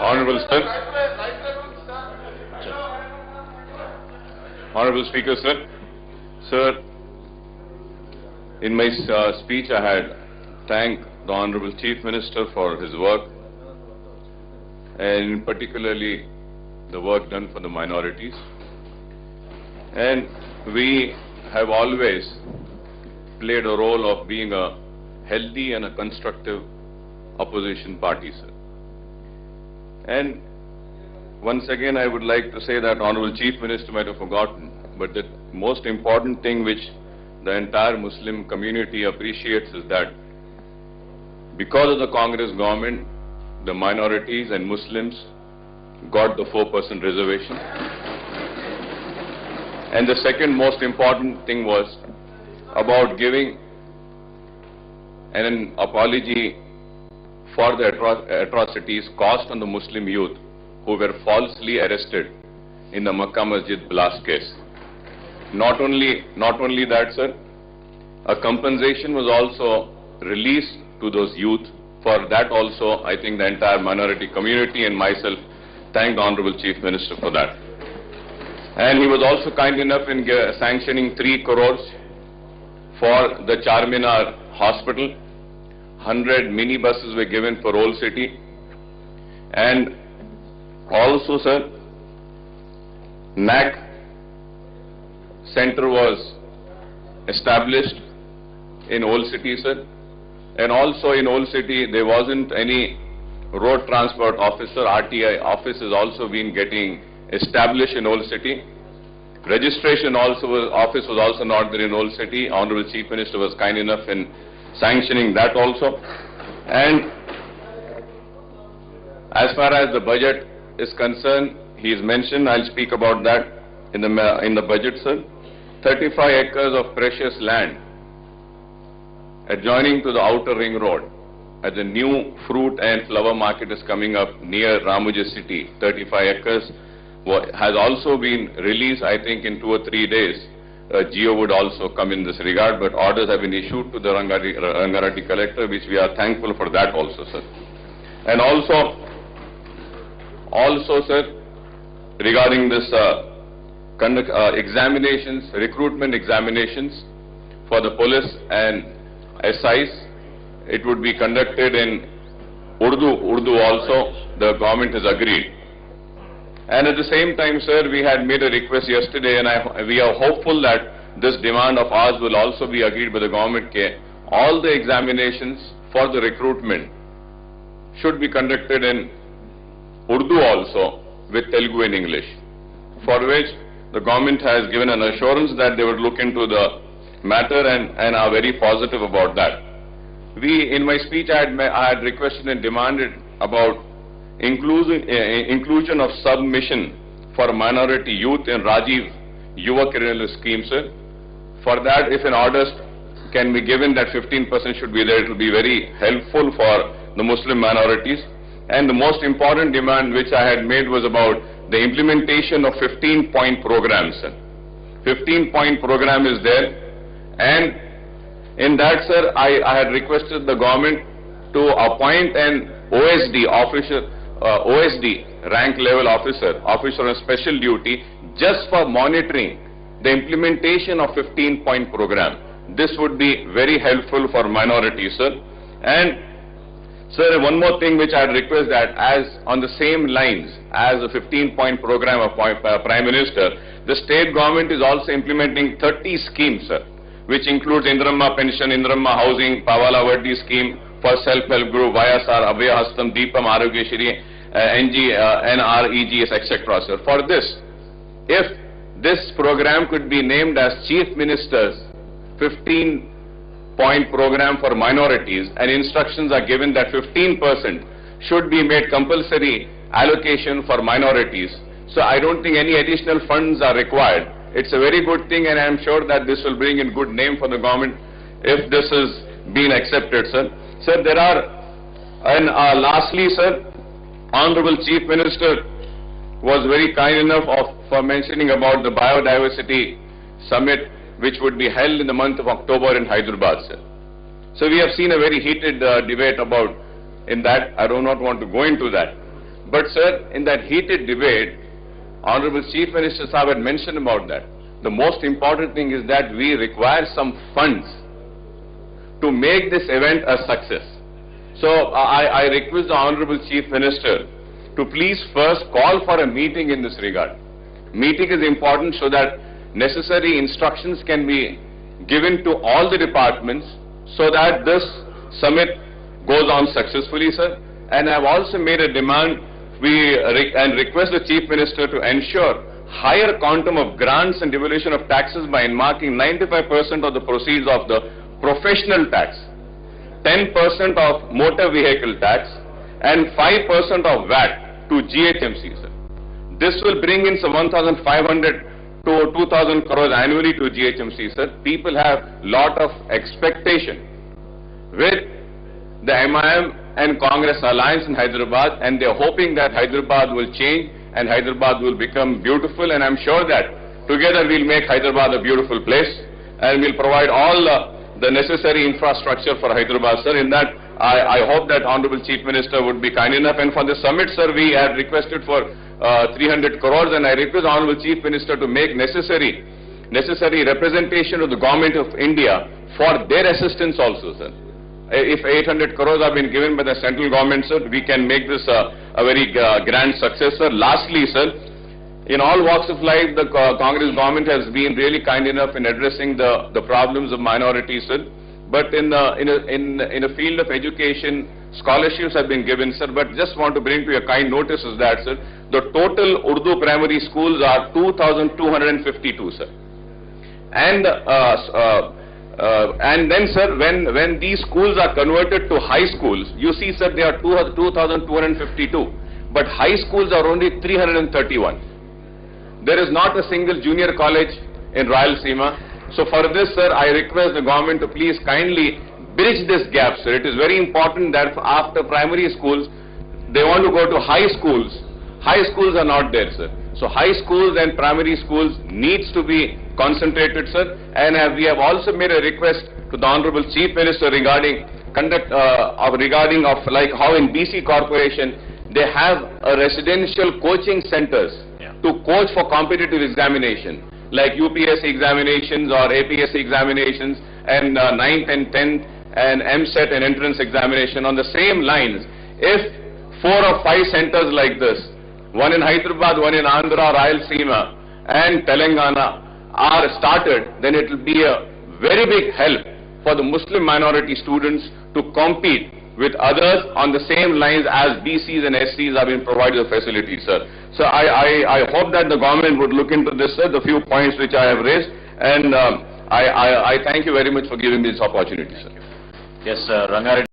Honorable Sir. Honorable Speaker, sir. Sir, in my speech I had thanked the Honorable Chief Minister for his work, and particularly the work done for the minorities. And we have always played a role of being a healthy and a constructive opposition party, sir. And once again I would like to say that Honorable Chief Minister might have forgotten, but the most important thing which the entire Muslim community appreciates is that because of the Congress government, the minorities and Muslims got the 4% reservation. And the second most important thing was about giving an apology for the atrocities caused on the Muslim youth who were falsely arrested in the Makkah Masjid blast case. Not only that, sir, a compensation was also released to those youth. For that also, I think the entire minority community and myself thank the Honorable Chief Minister for that. And he was also kind enough in sanctioning 3 crores for the Charminar Hospital. 100 minibuses were given for Old City. And also, sir, NAC center was established in Old City, sir. And also in Old City, there wasn't any road transport officer. RTI office has also been getting established in Old City. Registration office was also not there in Old City. Honorable Chief Minister was kind enough in sanctioning that also. And as far as the budget is concerned, he is mentioned. I'll speak about that in the budget, sir. 35 acres of precious land adjoining to the outer ring road, as a new fruit and flower market is coming up near Ramoji City. 35 acres has also been released. I think in 2 or 3 days, Geo would also come in this regard, but orders have been issued to the Rangareddy collector, which we are thankful for that also, sir. And also, sir, regarding this examinations, recruitment examinations for the police and SIs, it would be conducted in Urdu also. The government has agreed. And at the same time, sir, we had made a request yesterday, and we are hopeful that this demand of ours will also be agreed by the government. All the examinations for the recruitment should be conducted in Urdu also, with Telugu and English, for which the government has given an assurance that they would look into the matter and are very positive about that. In my speech, I had requested and demanded about inclusion of submission for minority youth in Rajiv Yuva Kiran scheme, sir. For that, if an order can be given that 15% should be there, it will be very helpful for the Muslim minorities. And the most important demand which I had made was about the implementation of 15-point program, sir. 15-point program is there, and in that, sir, I had requested the government to appoint an OSD officer, OSD rank level officer on special duty, just for monitoring the implementation of 15-point program. This would be very helpful for minorities, sir. And sir, one more thing which I would request, that as on the same lines as the 15-point program of Prime Minister, the state government is also implementing 30 schemes, sir, which includes Indramma Pension, Indramma Housing, Pavala Vaddi scheme for self-help group, YSR, Abhaya Hastam, Deepam Arogyashri, NREGS, etc., sir. For this, if this program could be named as Chief Minister's 15-point program for minorities, and instructions are given that 15% should be made compulsory allocation for minorities. So I don't think any additional funds are required. It's a very good thing, and I am sure that this will bring in good name for the government if this is being accepted, sir. Sir, there are, and lastly, sir, Honorable Chief Minister was very kind enough for mentioning about the biodiversity summit, which would be held in the month of October in Hyderabad, sir. So we have seen a very heated debate about in that. I do not want to go into that. But sir, in that heated debate, Honorable Chief Minister Sahab had mentioned about that. The most important thing is that we require some funds to make this event a success. So I request the Honorable Chief Minister to please first call for a meeting in this regard. Meeting is important so that necessary instructions can be given to all the departments so that this summit goes on successfully, sir. And I have also made a demand and request the Chief Minister to ensure higher quantum of grants and devolution of taxes by enmarking 95% of the proceeds of the professional tax, 10% of motor vehicle tax, and 5% of VAT to GHMC, sir. This will bring in some 1,500 to 2,000 crores annually to GHMC, sir. People have lot of expectation with the MIM and Congress alliance in Hyderabad, and they are hoping that Hyderabad will change and Hyderabad will become beautiful, and I'm sure that together we'll make Hyderabad a beautiful place and we'll provide all the necessary infrastructure for Hyderabad, sir. In that, I hope that Honorable Chief Minister would be kind enough, and for the summit, sir, we have requested for 300 crores, and I request Honorable Chief Minister to make necessary representation of the Government of India for their assistance also, sir. If 800 crores have been given by the central government, sir, we can make this a very grand success, sir. Lastly, sir, in all walks of life, the Congress government has been really kind enough in addressing the problems of minorities, sir. But in a field of education, scholarships have been given, sir. But just want to bring to your kind notice is that, sir, the total Urdu primary schools are 2,252, sir. And then, sir, when these schools are converted to high schools, you see, sir, they are 2,252, but high schools are only 331. There is not a single junior college in Rayalaseema. So for this, sir, I request the government to please kindly bridge this gap, sir. It is very important that after primary schools, they want to go to high schools. High schools are not there, sir. So high schools and primary schools needs to be concentrated, sir. And we have also made a request to the Honorable Chief Minister regarding like how in BC Corporation they have a residential coaching centers to coach for competitive examination like UPSC examinations or APSC examinations and 9th and 10th and MSET and entrance examination. On the same lines, if 4 or 5 centers like this, one in Hyderabad, one in Andhra, Rayalaseema and Telangana are started, then it will be a very big help for the Muslim minority students to compete with others on the same lines as BCs and SCs have been provided the facilities, sir. So I hope that the government would look into this, sir, the few points which I have raised, and I thank you very much for giving me this opportunity, sir. Yes, Rangareddy.